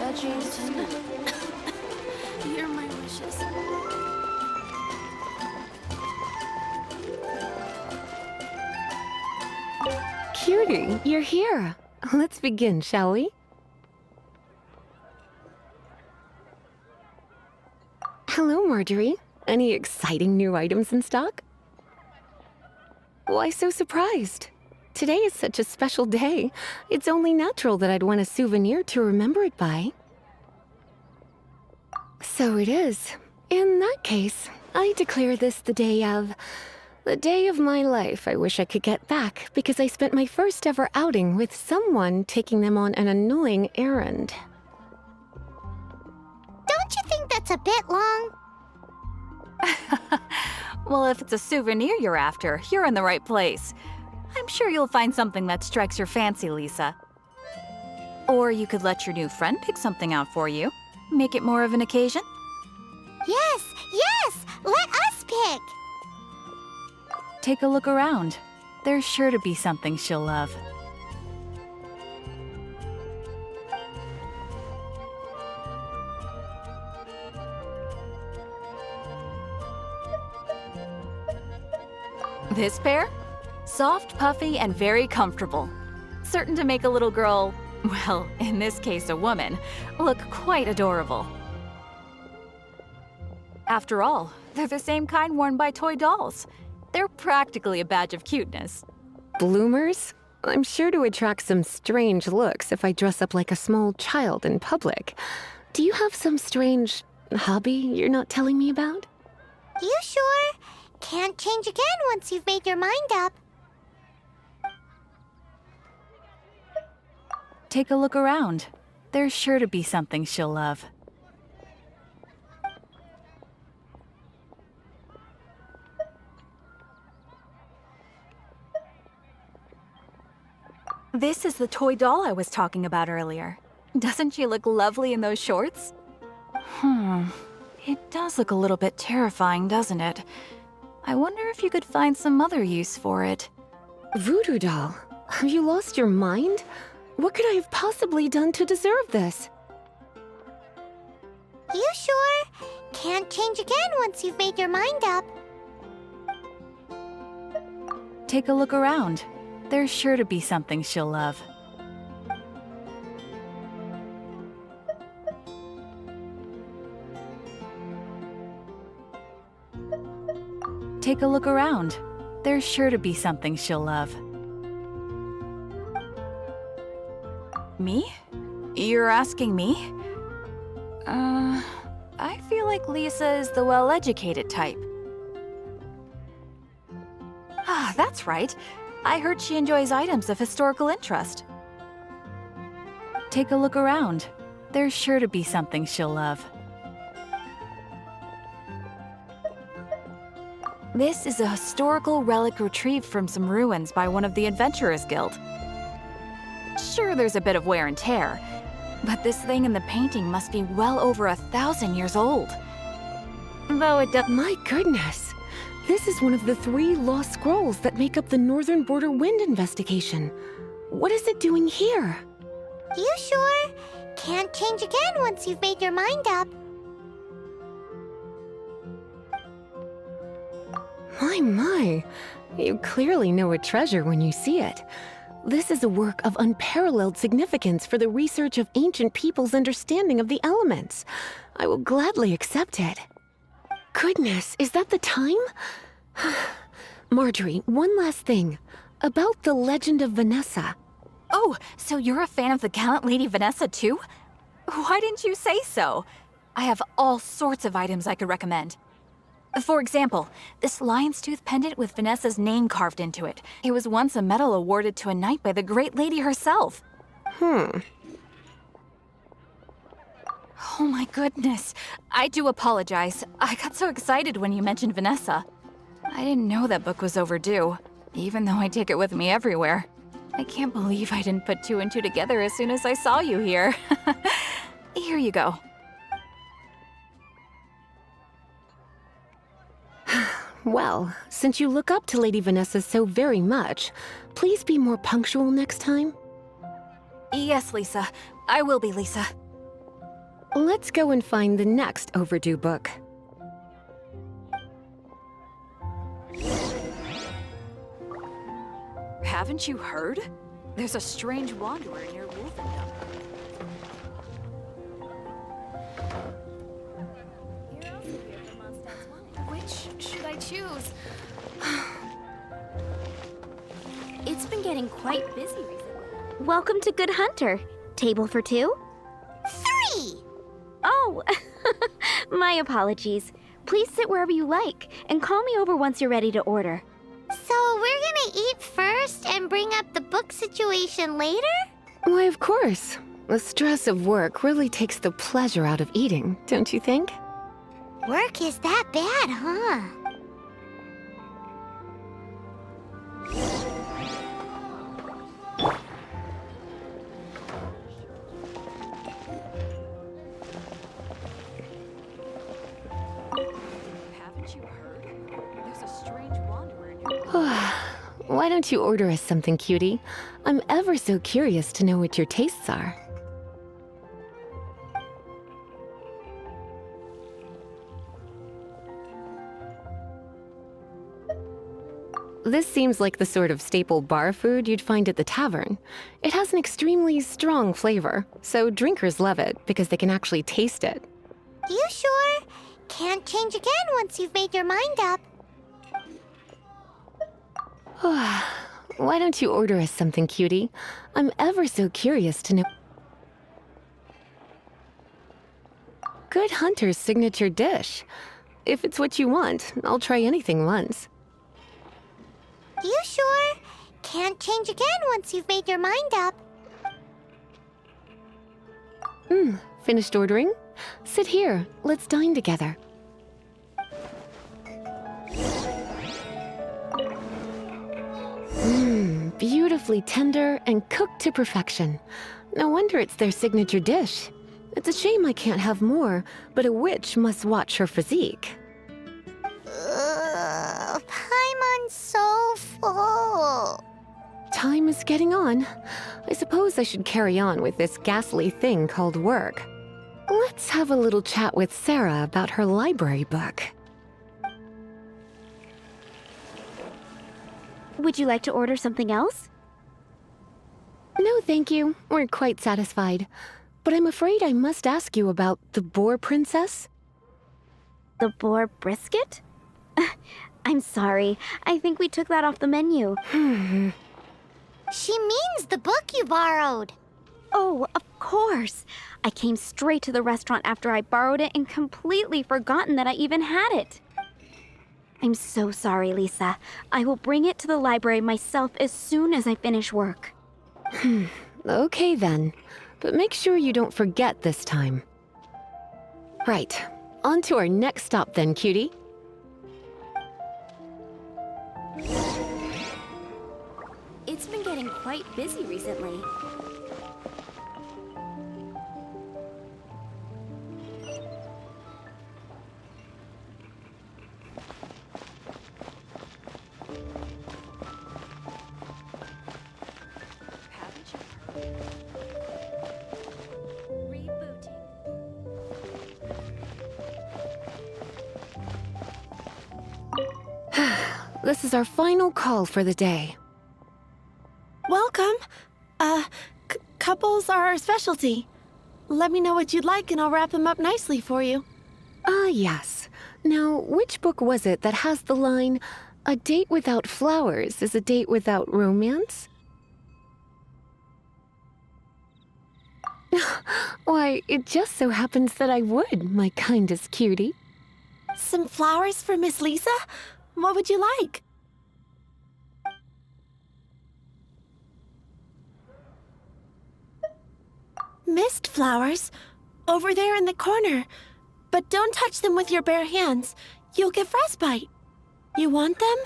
veggies. Here are my wishes. Cutie, you're here. Let's begin, shall we? Hello, Marjorie. Any exciting new items in stock? Why so surprised? Today is such a special day. It's only natural that I'd want a souvenir to remember it by. So it is. In that case, I declare this the day of my life I wish I could get back because I spent my first ever outing with someone taking them on an annoying errand. Don't you think that's a bit long? Well, if it's a souvenir you're after, you're in the right place. I'm sure you'll find something that strikes your fancy, Lisa. Or you could let your new friend pick something out for you. Make it more of an occasion. Yes, let us pick. Take a look around. There's sure to be something she'll love. This pair? Soft, puffy, and very comfortable. Certain to make a little girl, well, in this case a woman, look quite adorable. After all, they're the same kind worn by toy dolls. They're practically a badge of cuteness. Bloomers? I'm sure to attract some strange looks if I dress up like a small child in public. Do you have some strange hobby you're not telling me about? You sure? Can't change again once you've made your mind up. Take a look around. There's sure to be something she'll love. This is the toy doll I was talking about earlier. Doesn't she look lovely in those shorts? It does look a little bit terrifying, doesn't it? I wonder if you could find some other use for it. Voodoo doll, have you lost your mind? What could I have possibly done to deserve this? You sure? Can't change again once you've made your mind up. Take a look around. There's sure to be something she'll love. Take a look around. There's sure to be something she'll love. Me? You're asking me? I feel like Lisa is the well-educated type. Ah, that's right. I heard she enjoys items of historical interest. Take a look around. There's sure to be something she'll love. This is a historical relic retrieved from some ruins by one of the Adventurers Guild. Sure, there's a bit of wear and tear, but this thing in the painting must be well over 1,000 years old. Though it does— My goodness! This is one of the 3 lost scrolls that make up the Northern Border Wind investigation. What is it doing here? You sure? Can't change again once you've made your mind up. My. You clearly know a treasure when you see it. This is a work of unparalleled significance for the research of ancient people's understanding of the elements. I will gladly accept it. Goodness, is that the time? Marjorie, one last thing. About the legend of Vanessa. Oh, so you're a fan of the gallant Lady Vanessa too? Why didn't you say so? I have all sorts of items I could recommend. For example, this lion's tooth pendant with Vanessa's name carved into it. It was once a medal awarded to a knight by the great lady herself. Oh my goodness. I do apologize. I got so excited when you mentioned Vanessa. I didn't know that book was overdue, even though I take it with me everywhere. I can't believe I didn't put 2 and 2 together as soon as I saw you here. Here you go. Well, since you look up to Lady Vanessa so very much, please be more punctual next time. Yes, Lisa. I will be, Lisa. Let's go and find the next overdue book. Haven't you heard? There's a strange wanderer near Wolfendom. Which should I choose? It's been getting quite busy recently. Welcome to Good Hunter. Table for two? 3! Oh, my apologies. Please sit wherever you like, and call me over once you're ready to order. So we're gonna eat first and bring up the book situation later? Why, of course. The stress of work really takes the pleasure out of eating, don't you think? Work is that bad, huh? Haven't you heard? There's a strange wanderer near Why don't you order us something, cutie? I'm ever so curious to know what your tastes are. This seems like the sort of staple bar food you'd find at the tavern. It has an extremely strong flavor, so drinkers love it because they can actually taste it. You sure? Can't change again once you've made your mind up. Why don't you order us something, cutie? I'm ever so curious to know. Good Hunter's signature dish. If it's what you want, I'll try anything once. You sure? Can't change again once you've made your mind up. Finished ordering? Sit here. Let's dine together. Beautifully tender and cooked to perfection. No wonder it's their signature dish. It's a shame I can't have more, but a witch must watch her physique. Paimon's so full. Time is getting on. I suppose I should carry on with this ghastly thing called work. Let's have a little chat with Sarah about her library book. Would you like to order something else? No, thank you. We're quite satisfied. But I'm afraid I must ask you about the Boar Princess. The boar brisket? I'm sorry. I think we took that off the menu. She means the book you borrowed. Oh, of course. I came straight to the restaurant after I borrowed it and completely forgotten that I even had it. I'm so sorry, Lisa. I will bring it to the library myself as soon as I finish work. Okay then. But make sure you don't forget this time. Right. On to our next stop then, cutie. It's been getting quite busy recently. Haven't you heard? Rebooting. This is our final call for the day. Welcome. Couples are our specialty. Let me know what you'd like and I'll wrap them up nicely for you. Ah, yes. Now, which book was it that has the line, "A date without flowers is a date without romance"? Why, it just so happens that I would, my kindest cutie. Some flowers for Miss Lisa? What would you like? Mist flowers? Over there in the corner. But don't touch them with your bare hands. You'll get frostbite. You want them?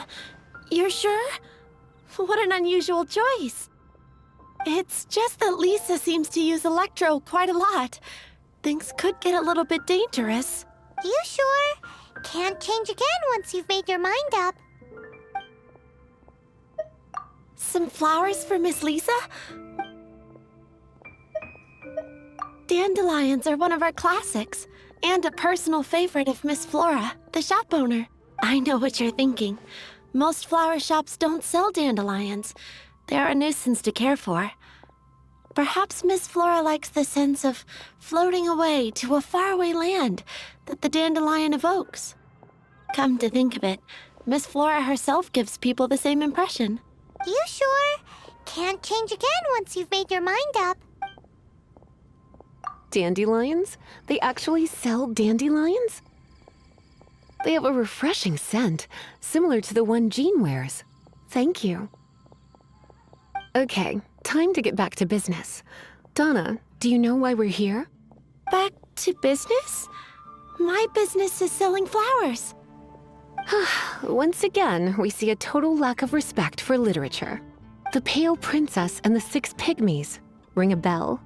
You're sure? What an unusual choice. It's just that Lisa seems to use electro quite a lot. Things could get a little bit dangerous. You sure? Can't change again once you've made your mind up. Some flowers for Miss Lisa? Dandelions are one of our classics, and a personal favorite of Miss Flora, the shop owner. I know what you're thinking. Most flower shops don't sell dandelions. They're a nuisance to care for. Perhaps Miss Flora likes the sense of floating away to a faraway land that the dandelion evokes. Come to think of it, Miss Flora herself gives people the same impression. You sure? Can't change again once you've made your mind up. Dandelions? They actually sell dandelions? They have a refreshing scent, similar to the one Jean wears. Thank you. Okay, time to get back to business. Donna, do you know why we're here? Back to business? My business is selling flowers. Once again, we see a total lack of respect for literature. The Pale Princess and the Six Pygmies. Ring a bell?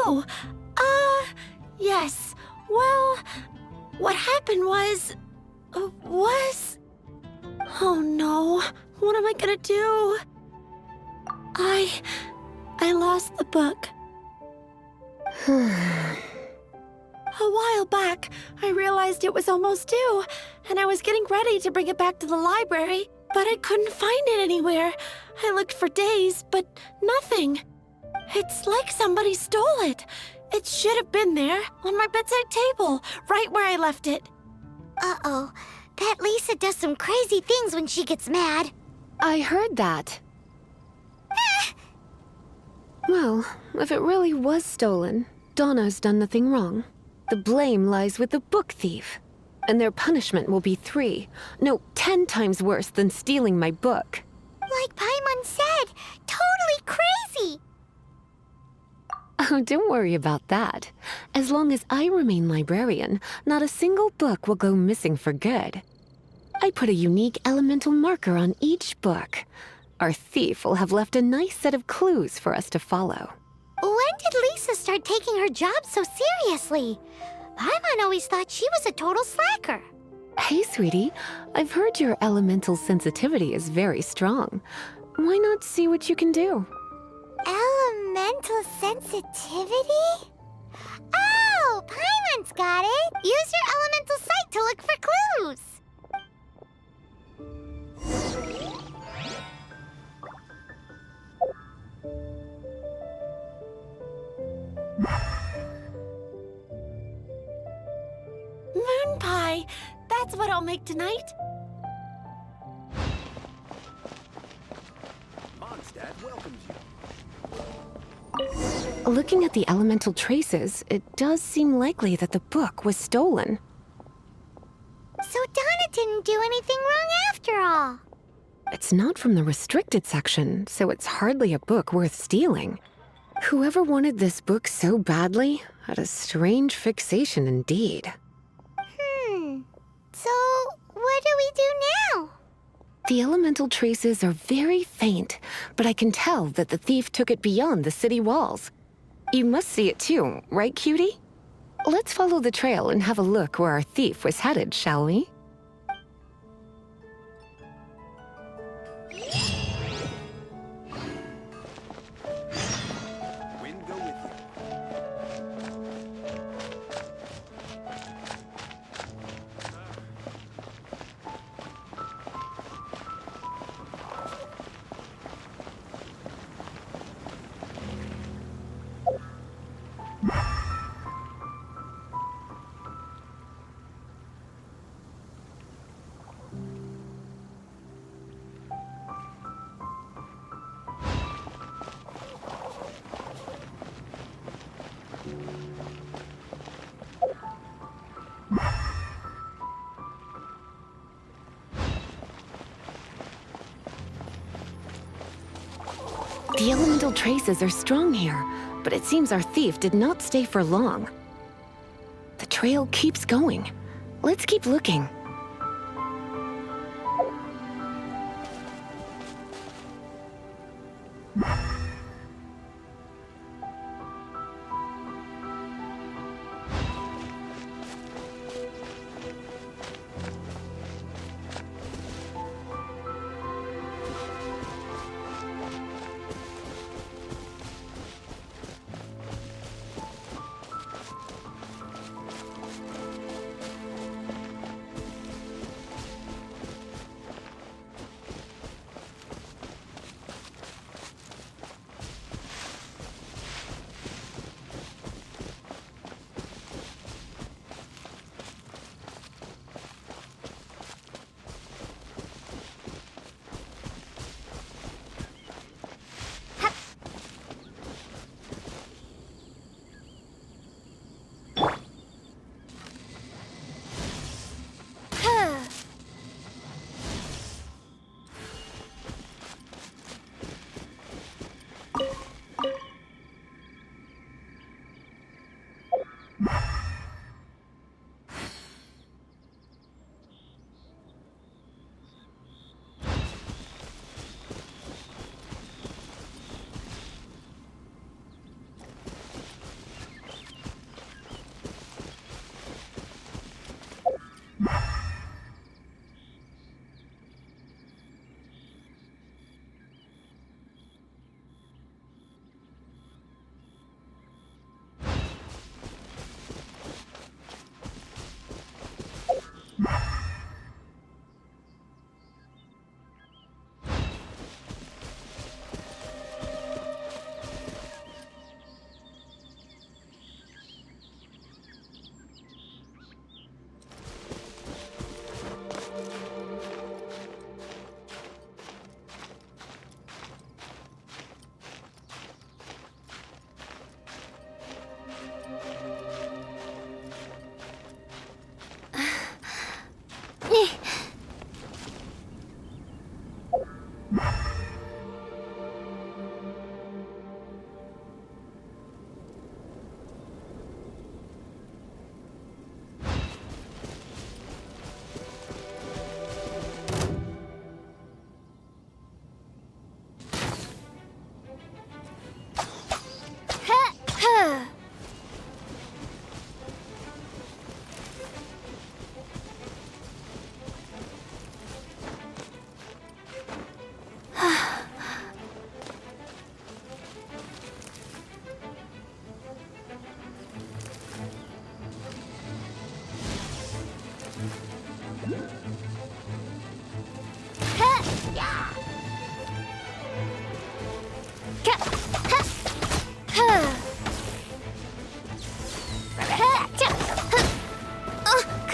Oh, yes. Well, what happened was... Oh no, what am I gonna do? I lost the book. A while back, I realized it was almost due, and I was getting ready to bring it back to the library, but I couldn't find it anywhere. I looked for days, but nothing. It's like somebody stole it. It should have been there, on my bedside table, right where I left it. Uh-oh. That Lisa does some crazy things when she gets mad. I heard that. Well, if it really was stolen, Donna's done nothing wrong. The blame lies with the book thief. And their punishment will be 10 times worse than stealing my book. Like Paimon said, totally crazy. Oh, don't worry about that. As long as I remain librarian, not a single book will go missing for good. I put a unique elemental marker on each book. Our thief will have left a nice set of clues for us to follow. When did Lisa start taking her job so seriously? Paimon always thought she was a total slacker. Hey, sweetie, I've heard your elemental sensitivity is very strong. Why not see what you can do? Elemental sensitivity? Oh, Paimon's got it! Use your elemental sight to look for clues! Moon pie! That's what I'll make tonight. Mondstadt welcomes you. Looking at the elemental traces, it does seem likely that the book was stolen. So Donna didn't do anything wrong after all. It's not from the restricted section, so it's hardly a book worth stealing. Whoever wanted this book so badly had a strange fixation indeed. So, what do we do now? The elemental traces are very faint, but I can tell that the thief took it beyond the city walls. You must see it too, right, cutie? Let's follow the trail and have a look where our thief was headed, shall we? Wind go with you. The elemental traces are strong here, but it seems our thief did not stay for long. The trail keeps going. Let's keep looking.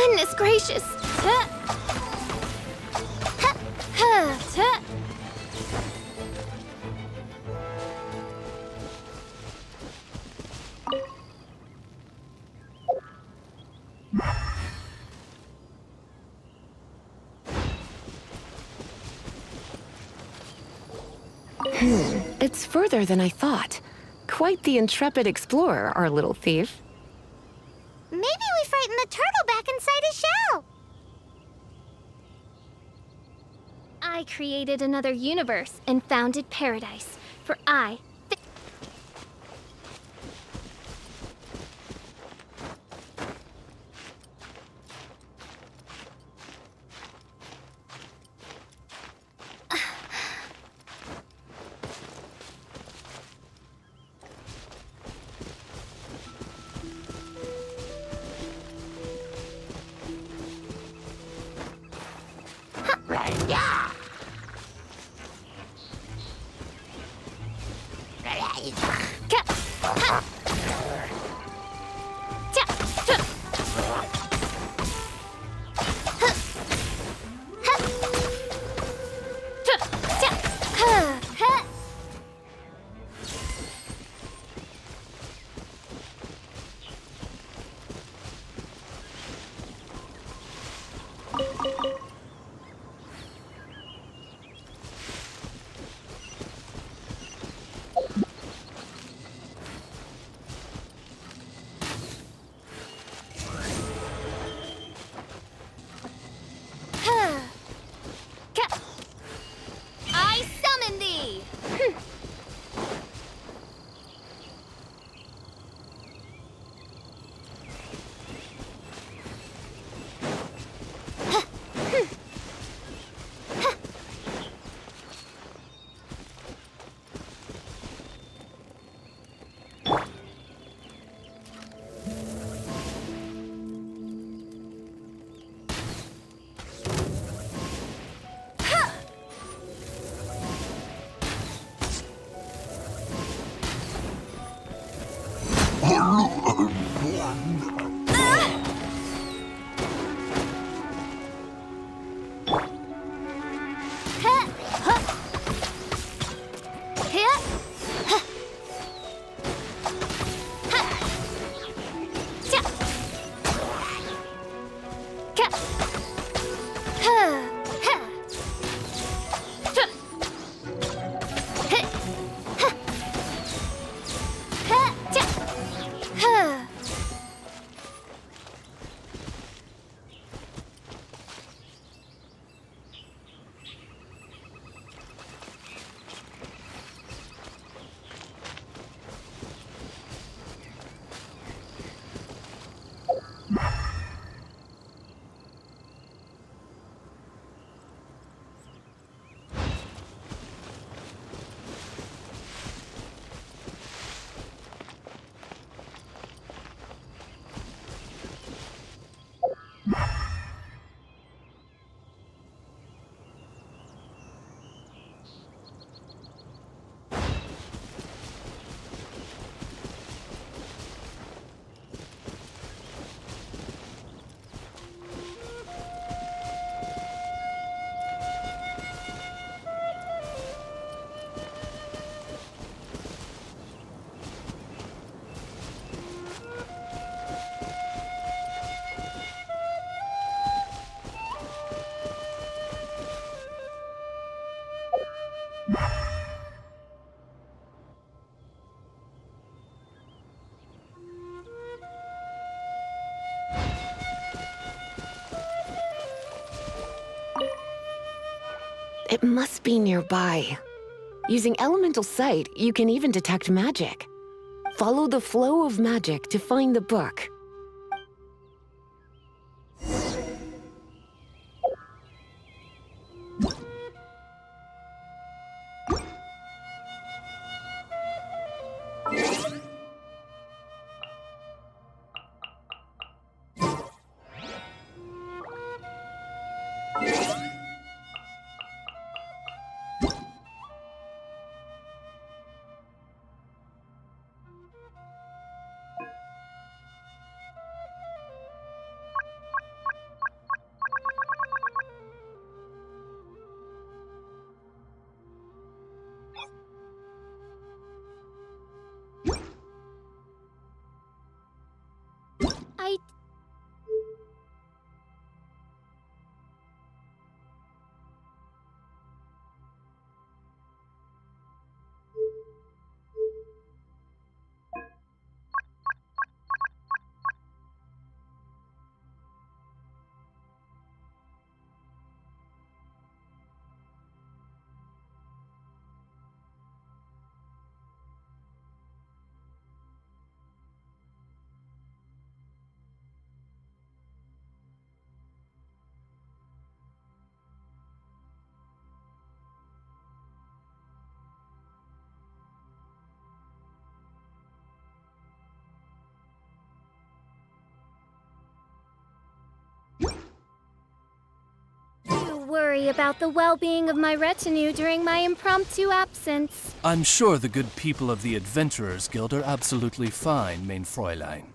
Goodness gracious! It's further than I thought. Quite the intrepid explorer, our little thief. Maybe we frightened the turtle back inside his shell. I created another universe and founded paradise, for I summon thee! It must be nearby. Using elemental sight, you can even detect magic. Follow the flow of magic to find the book. worry about the well-being of my retinue during my impromptu absence. I'm sure the good people of the Adventurers Guild are absolutely fine, mein Fräulein.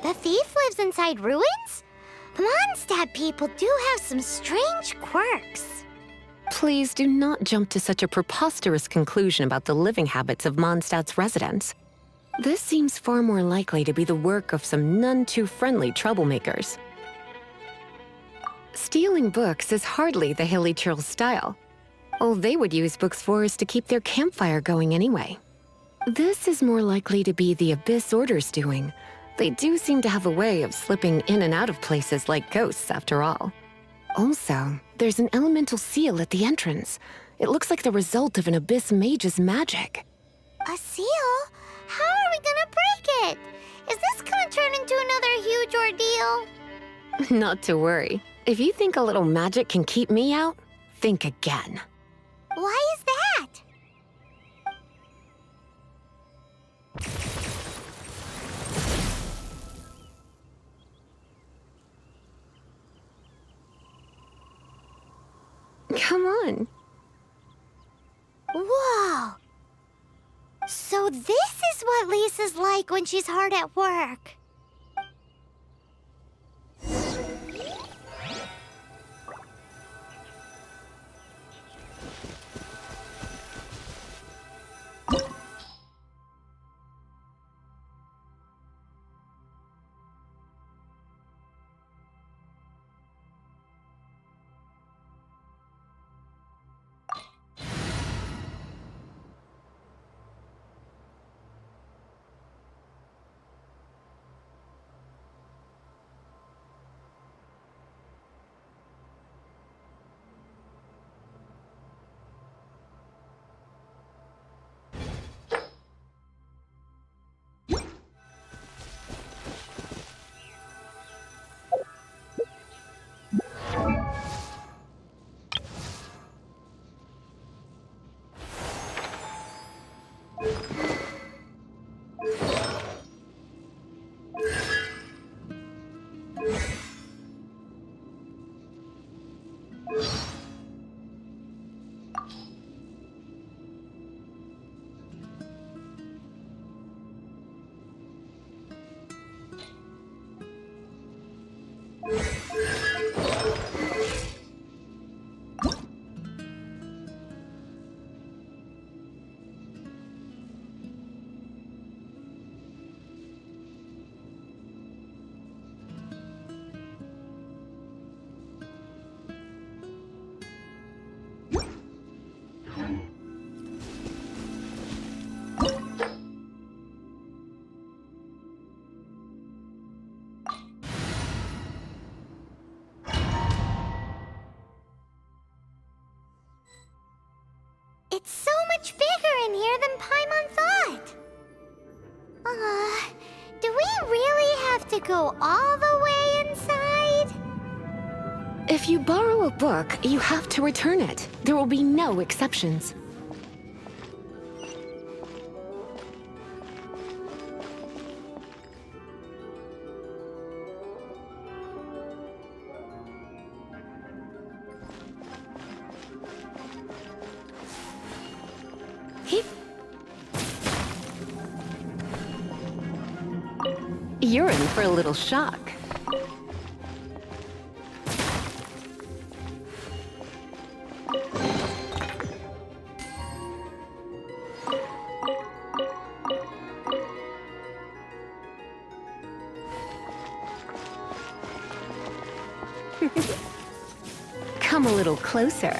The thief lives inside ruins? The Mondstadt people do have some strange quirks. Please do not jump to such a preposterous conclusion about the living habits of Mondstadt's residents. This seems far more likely to be the work of some none-too-friendly troublemakers. Stealing books is hardly the Hilly Churl's style. All they would use books for is to keep their campfire going anyway. This is more likely to be the Abyss Order's doing. They do seem to have a way of slipping in and out of places like ghosts, after all. Also, there's an elemental seal at the entrance. It looks like the result of an Abyss mage's magic. A seal? How are we gonna break it? Is this gonna turn into another huge ordeal? Not to worry. If you think a little magic can keep me out, think again. Why is that? Come on. Whoa! So this is what Lisa's like when she's hard at work. It's so much bigger in here than Paimon thought. Do we really have to go all the way inside? If you borrow a book, you have to return it. There will be no exceptions. You're in for a little shock. little closer.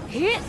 Hit!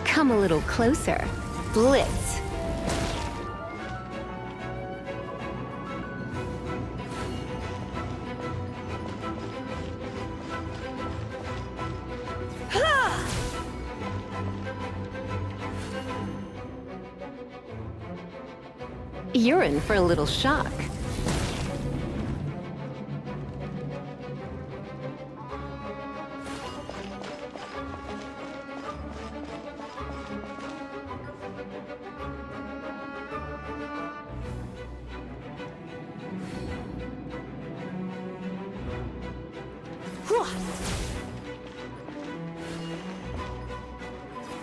Come a little closer. Blitz. You're in for a little shock.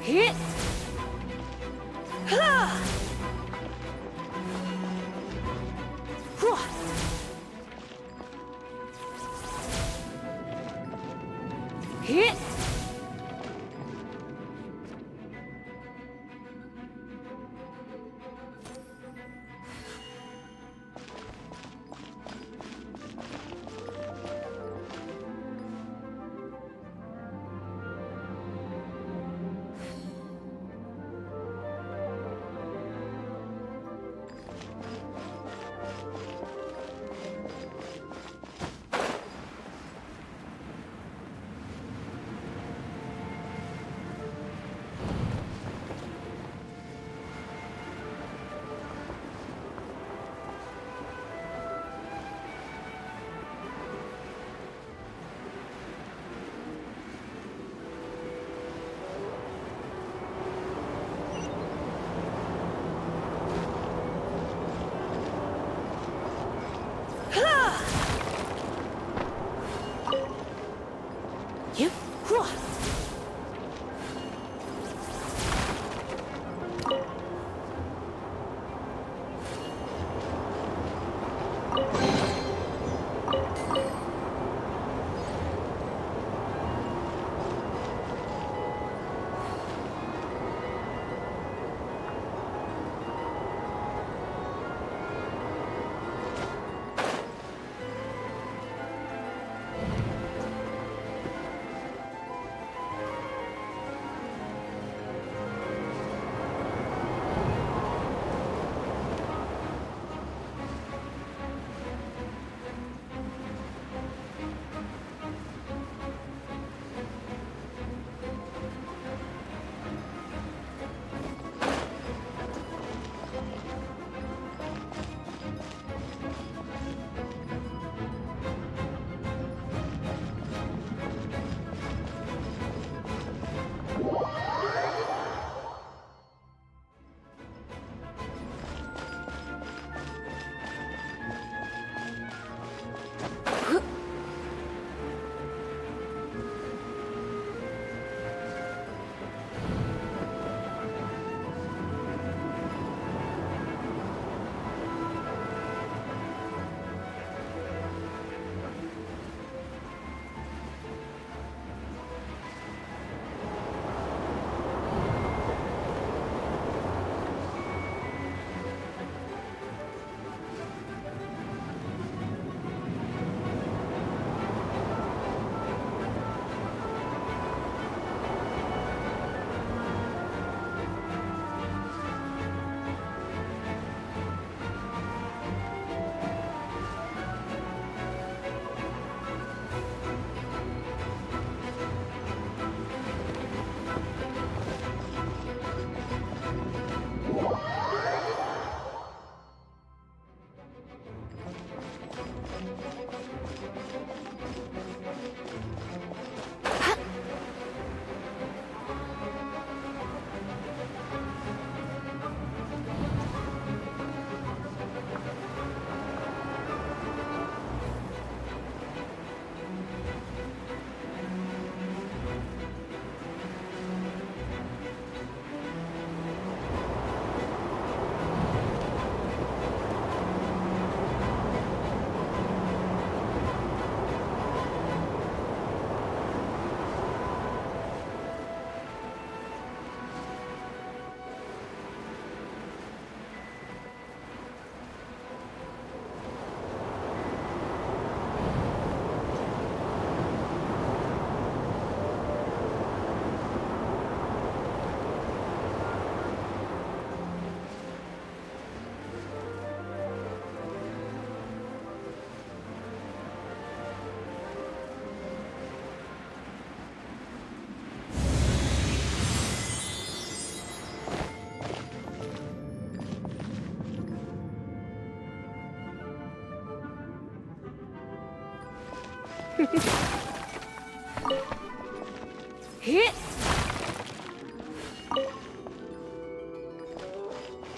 Hit! Hit!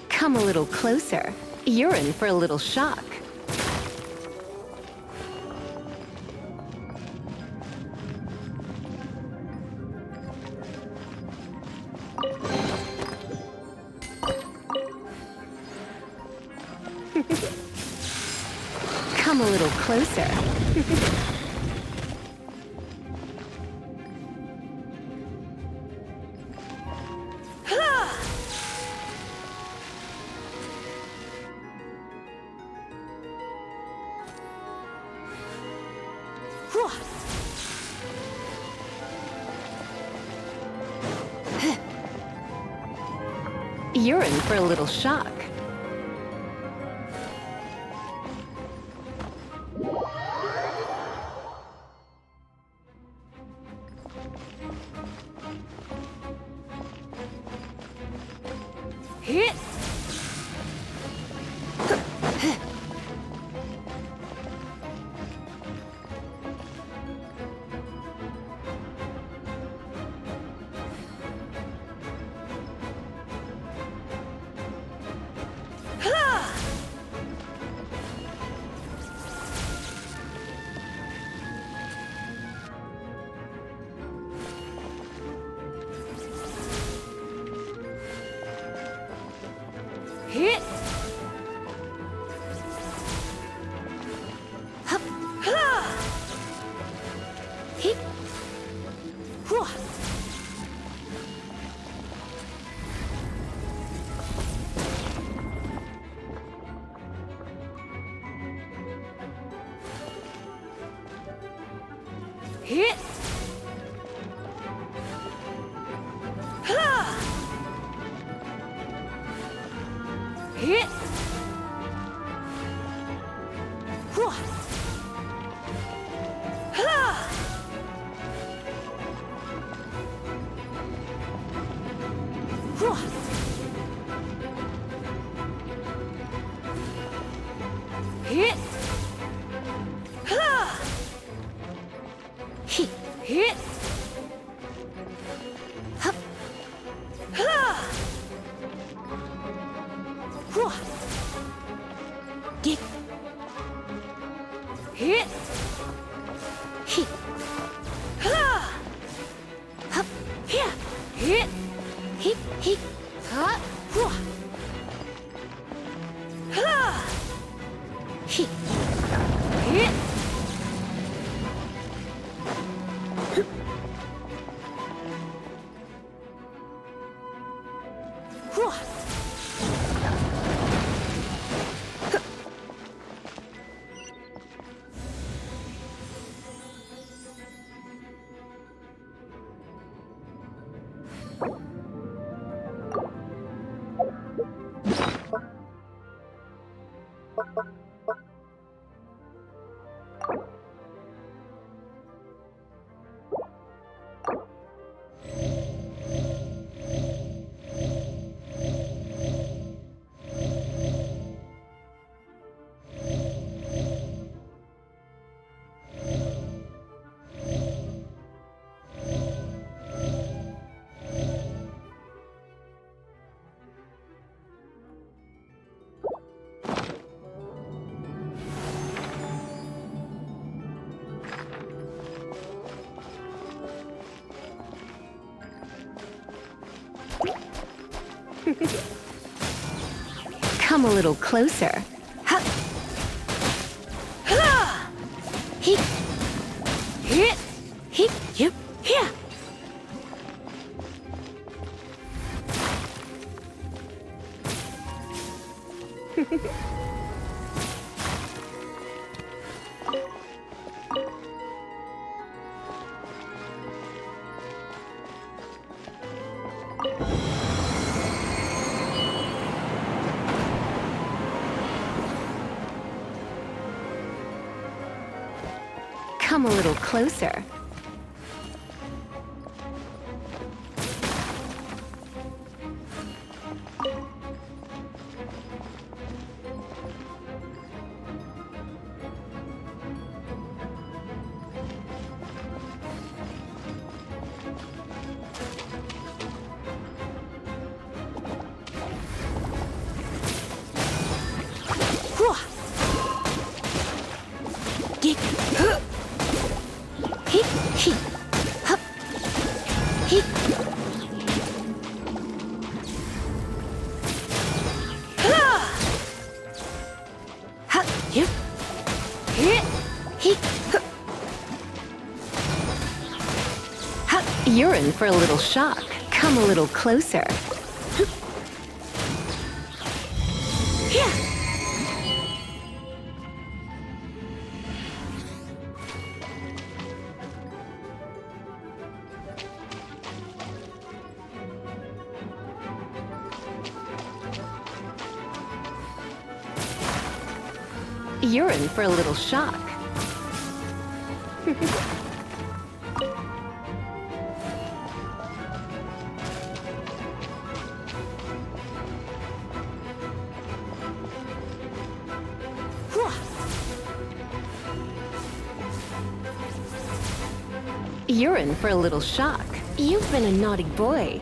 Come a little closer. You're in for a little shock. Come a little closer. You're in for a little shock. Come a little closer. Ha! He! He! You! Here! Come a little closer. You're in for a little shock. Come a little closer. You're in for a little shock. You're in for a little shock. You've been a naughty boy.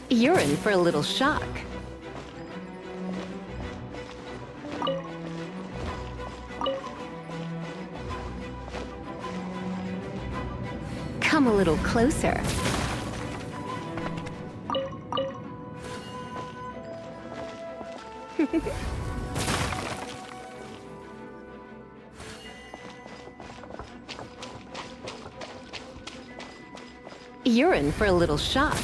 You're in for a little shock. Come a little closer. You're in for a little shock.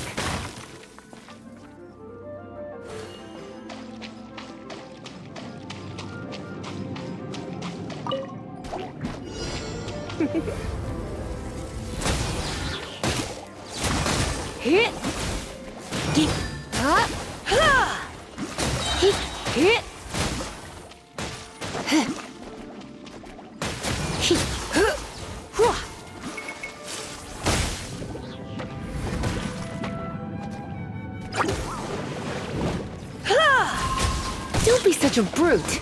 Don't be such a brute.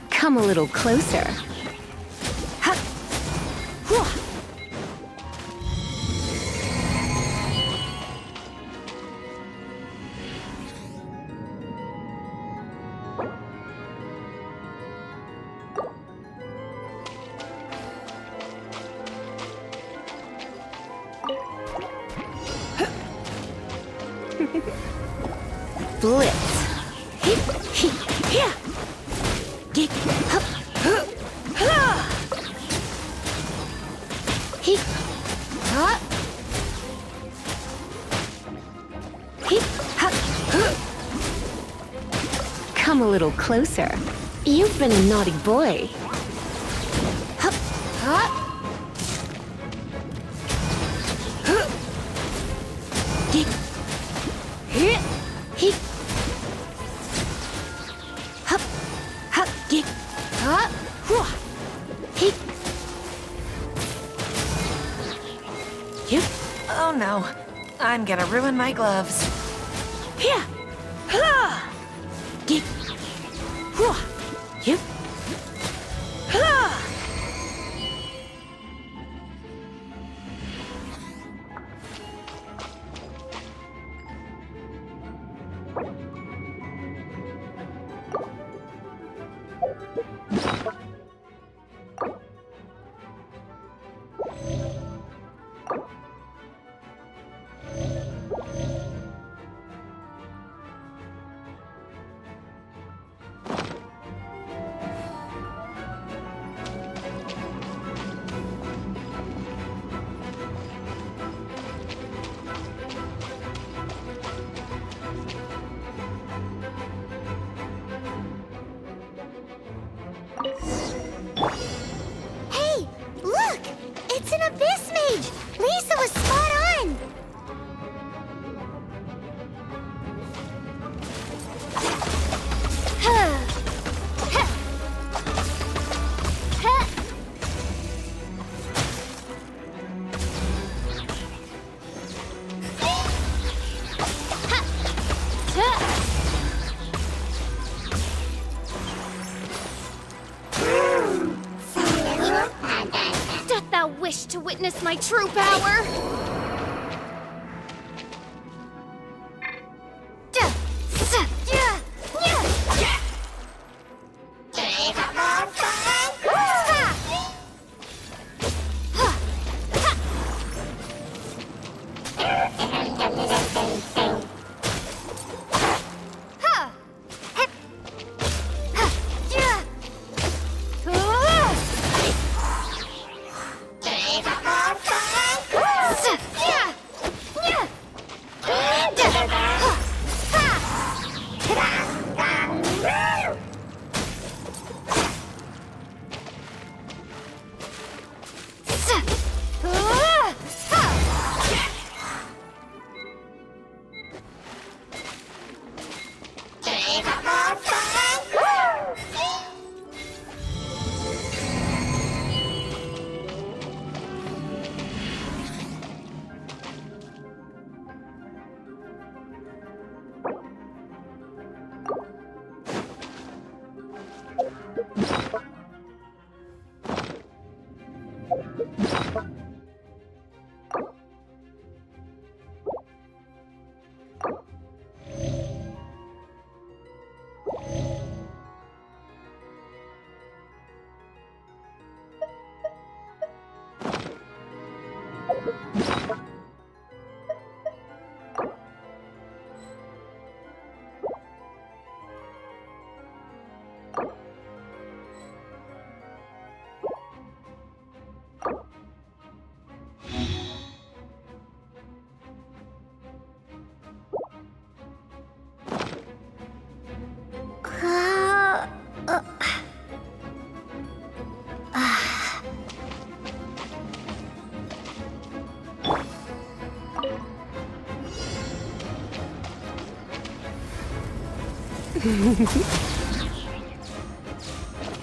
Come a little closer. Blitz. Come a little closer. You've been a naughty boy. Huh? Oh no, I'm gonna ruin my gloves. Here! Ha! Get. Hua! Yep. Ha! Hey, look! It's an abyss mage! Lisa was spot on! Doth thou wish to witness my true power?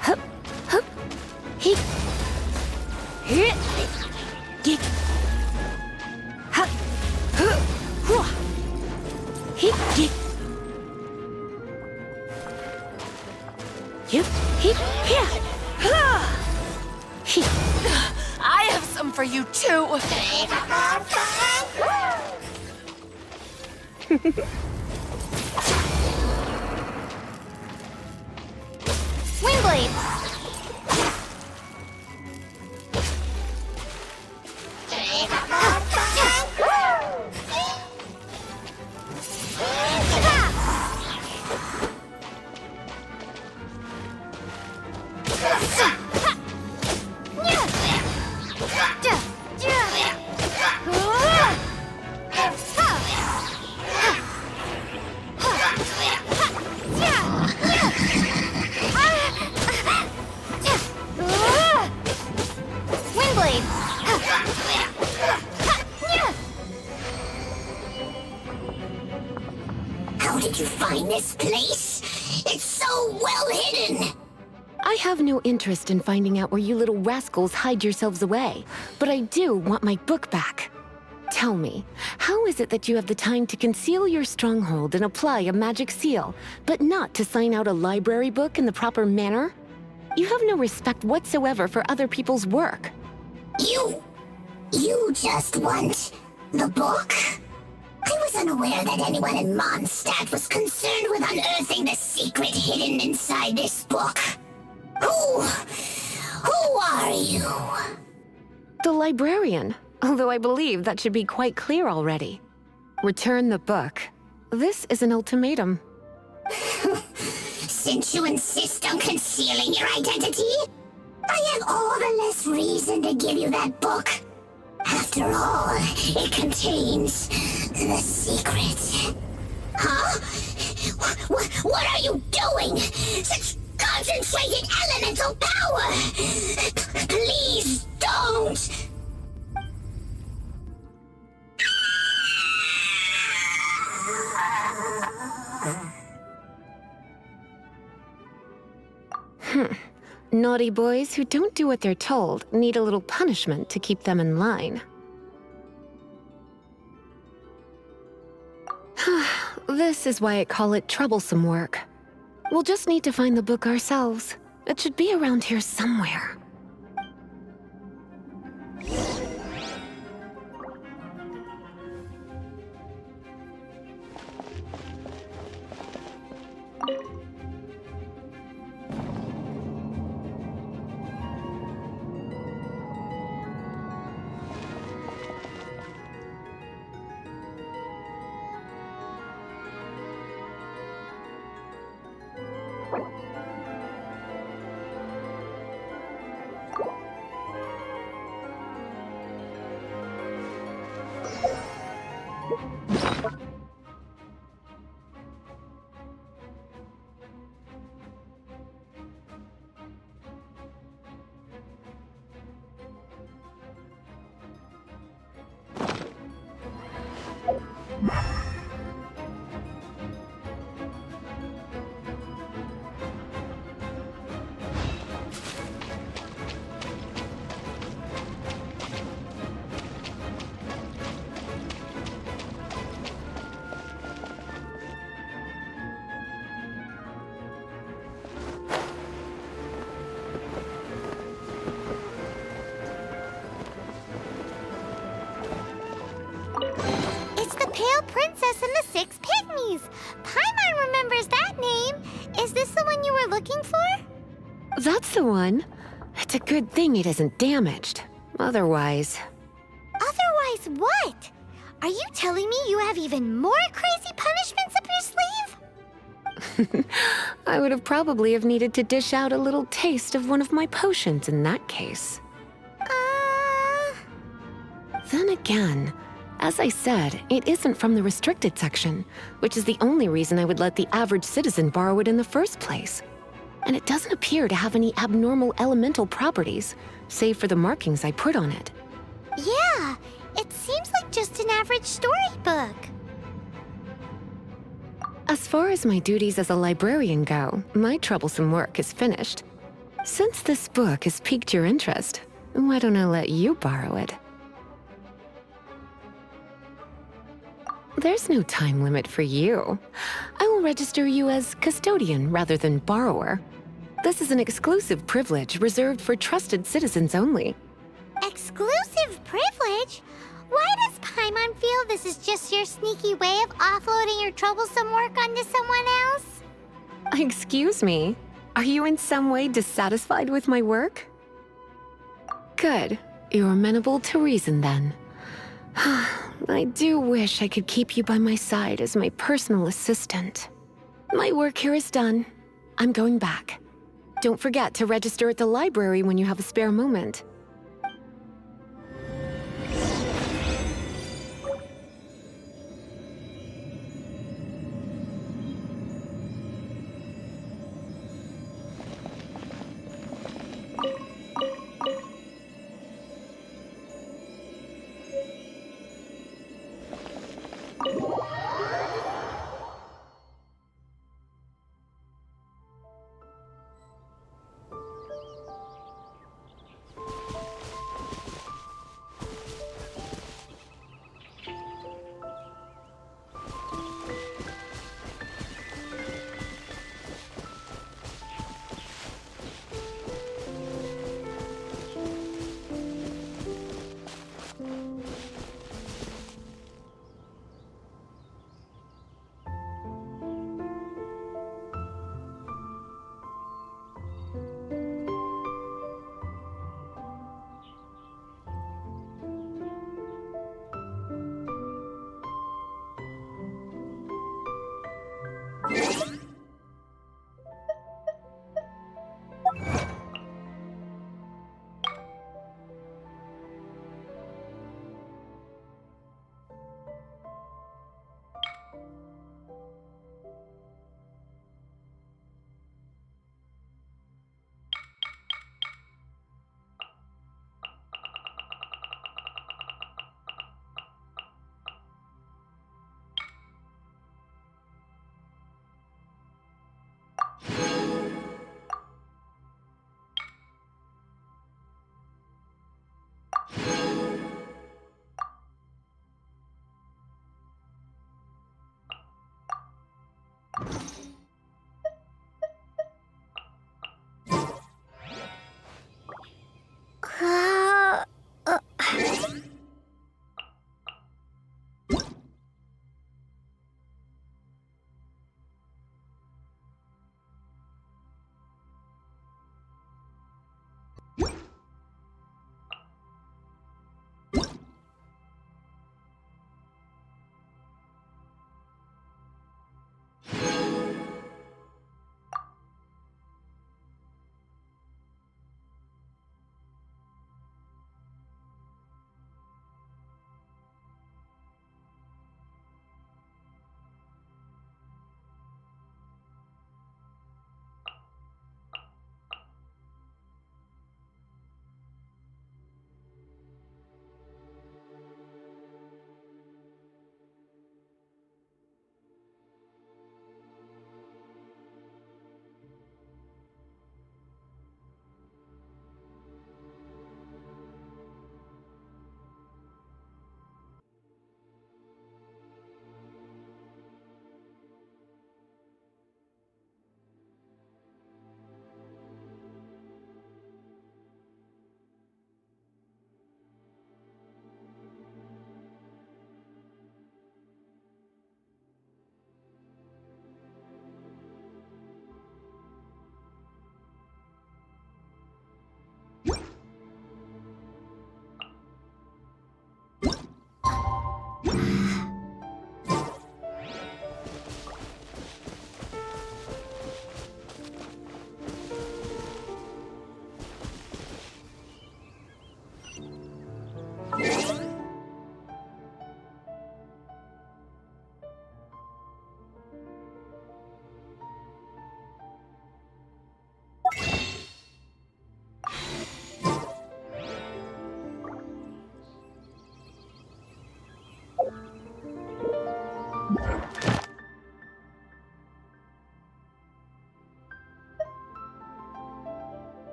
Hup, hup, he, hit, get, hup, huh, hua, he, get, yep, he, here, ha, he. I have some for you too. Windblade! How did you find this place? It's so well hidden! I have no interest in finding out where you little rascals hide yourselves away, but I do want my book back. Tell me, how is it that you have the time to conceal your stronghold and apply a magic seal, but not to sign out a library book in the proper manner? You have no respect whatsoever for other people's work. You just want the book? I was unaware that anyone in Mondstadt was concerned with unearthing the secret hidden inside this book. Who are you? The librarian, although I believe that should be quite clear already. Return the book. This is an ultimatum. Since you insist on concealing your identity, I have all the less reason to give you that book. After all, it contains the secret. Huh? What are you doing? Such concentrated elemental power! Please don't! Naughty boys who don't do what they're told need a little punishment to keep them in line. This is why I call it troublesome work. We'll just need to find the book ourselves. It should be around here somewhere. Pale Princess and the Six Pygmies! Paimon remembers that name! Is this the one you were looking for? That's the one. It's a good thing it isn't damaged. Otherwise... Otherwise what? Are you telling me you have even more crazy punishments up your sleeve? I would have probably have needed to dish out a little taste of one of my potions in that case. Then again... As I said, it isn't from the restricted section, which is the only reason I would let the average citizen borrow it in the first place. And it doesn't appear to have any abnormal elemental properties, save for the markings I put on it. Yeah, it seems like just an average storybook. As far as my duties as a librarian go, my troublesome work is finished. Since this book has piqued your interest, why don't I let you borrow it? There's no time limit for you. I will register you as custodian rather than borrower. This is an exclusive privilege reserved for trusted citizens only. Exclusive privilege? Why does Paimon feel this is just your sneaky way of offloading your troublesome work onto someone else? Excuse me, are you in some way dissatisfied with my work? Good, you're amenable to reason then. I do wish I could keep you by my side as my personal assistant. My work here is done. I'm going back. Don't forget to register at the library when you have a spare moment.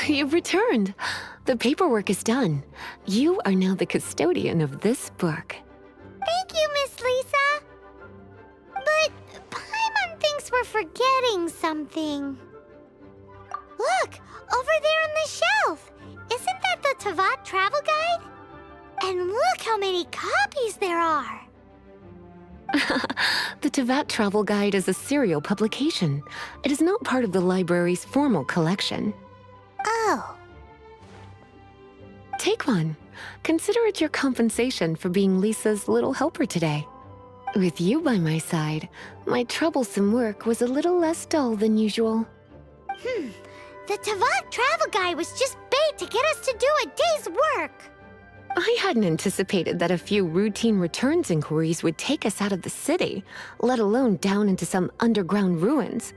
You've returned. The paperwork is done. You are now the custodian of this book. Thank you, Miss Lisa. But Paimon thinks we're forgetting something. Look, over there on the shelf. Isn't that the Teyvat travel guide? And look how many copies there are. The Teyvat Travel Guide is a serial publication. It is not part of the library's formal collection. Oh. Take one. Consider it your compensation for being Lisa's little helper today. With you by my side, my troublesome work was a little less dull than usual. The Teyvat travel guide was just bait to get us to do a day's work. I hadn't anticipated that a few routine returns inquiries would take us out of the city, let alone down into some underground ruins.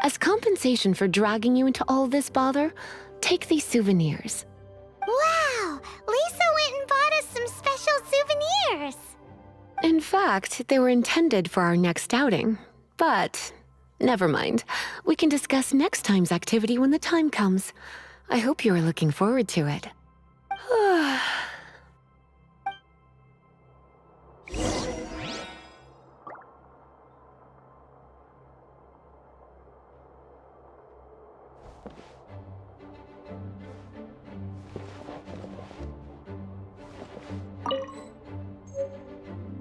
As compensation for dragging you into all this bother, take these souvenirs. Wow! Lisa went and bought us some special souvenirs. In fact, they were intended for our next outing. But never mind. We can discuss next time's activity when the time comes. I hope you are looking forward to it.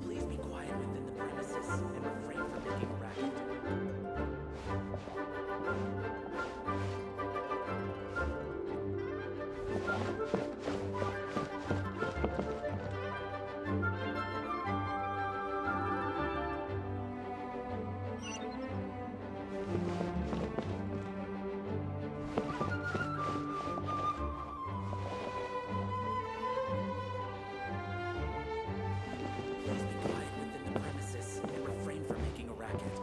Please be quiet within the premises and refrain from making a racket. Please be quiet within the premises and refrain from making a racket.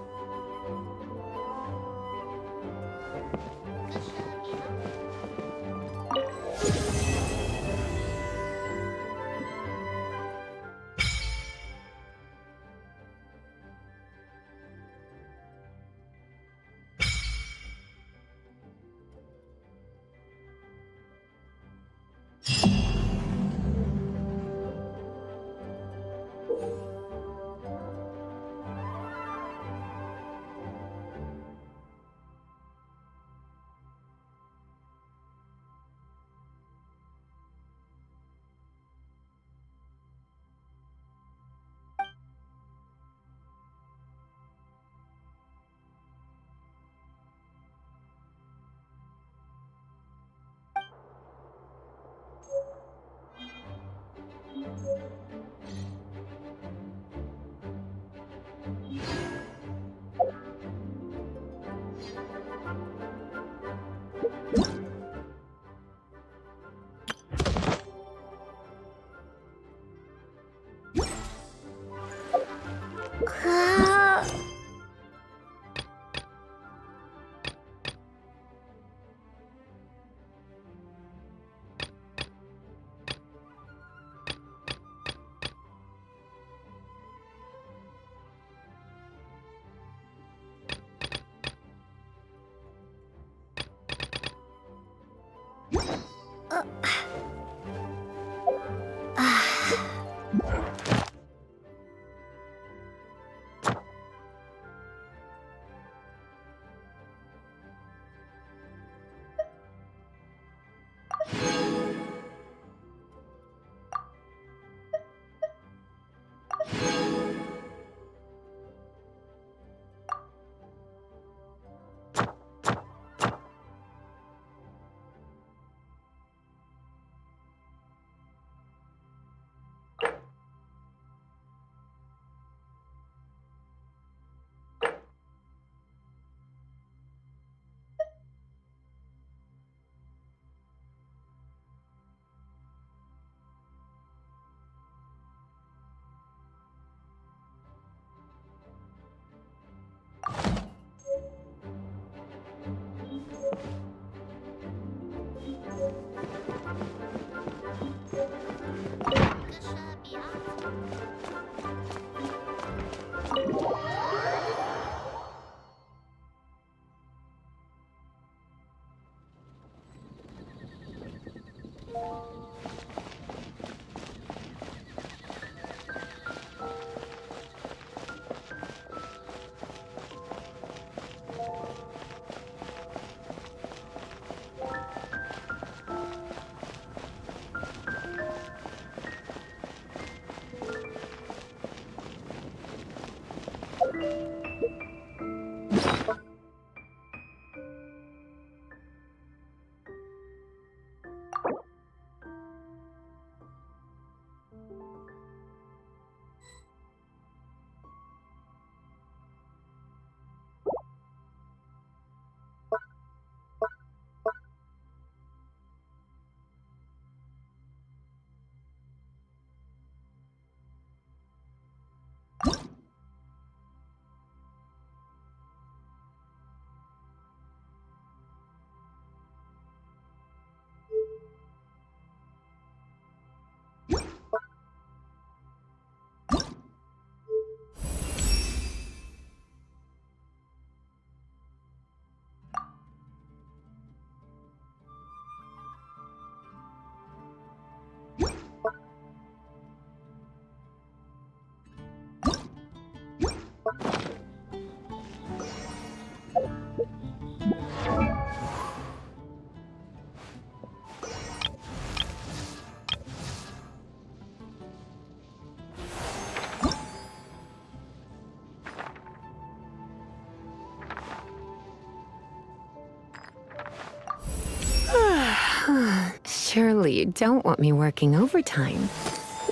Surely you don't want me working overtime.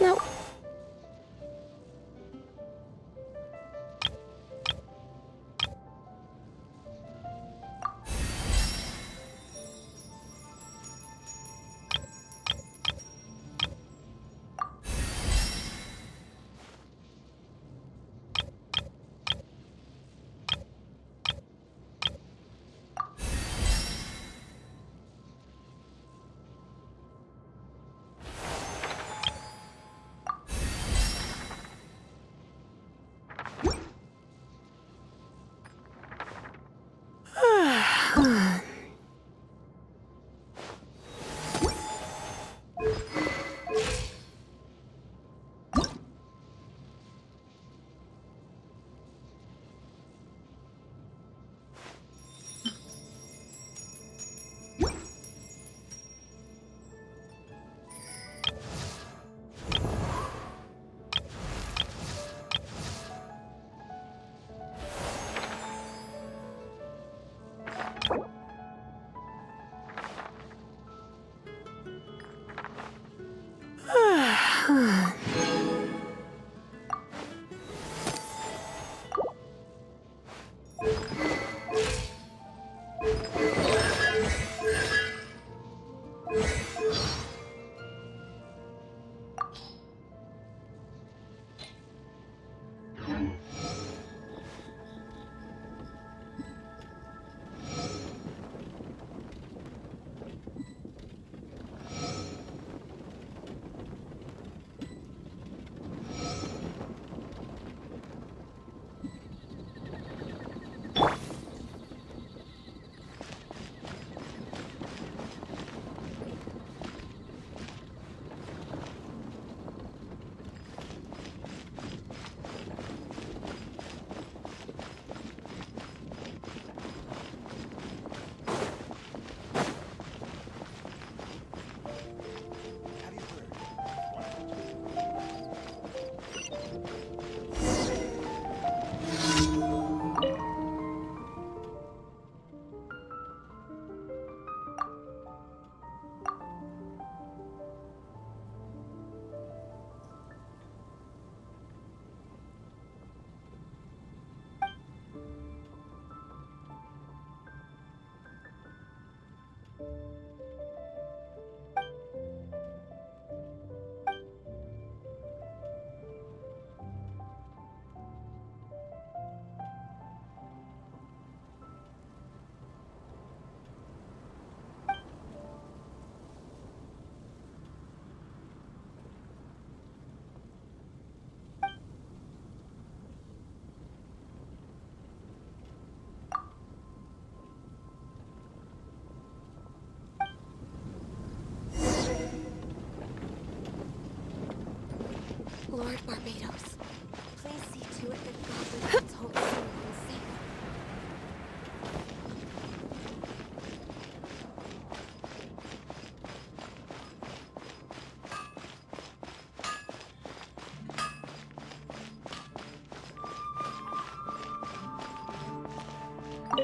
No.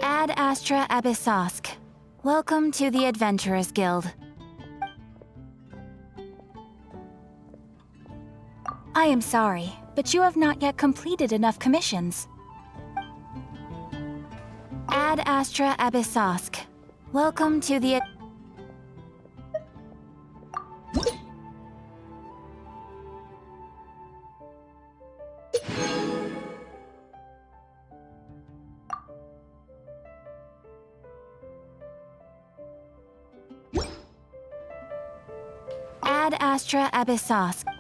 Ad Astra Abyssosk. Welcome to the Adventurers Guild. I am sorry, but you have not yet completed enough commissions. Ad Astra Abyssosk. Welcome to the... Ad Astra Abyssosk.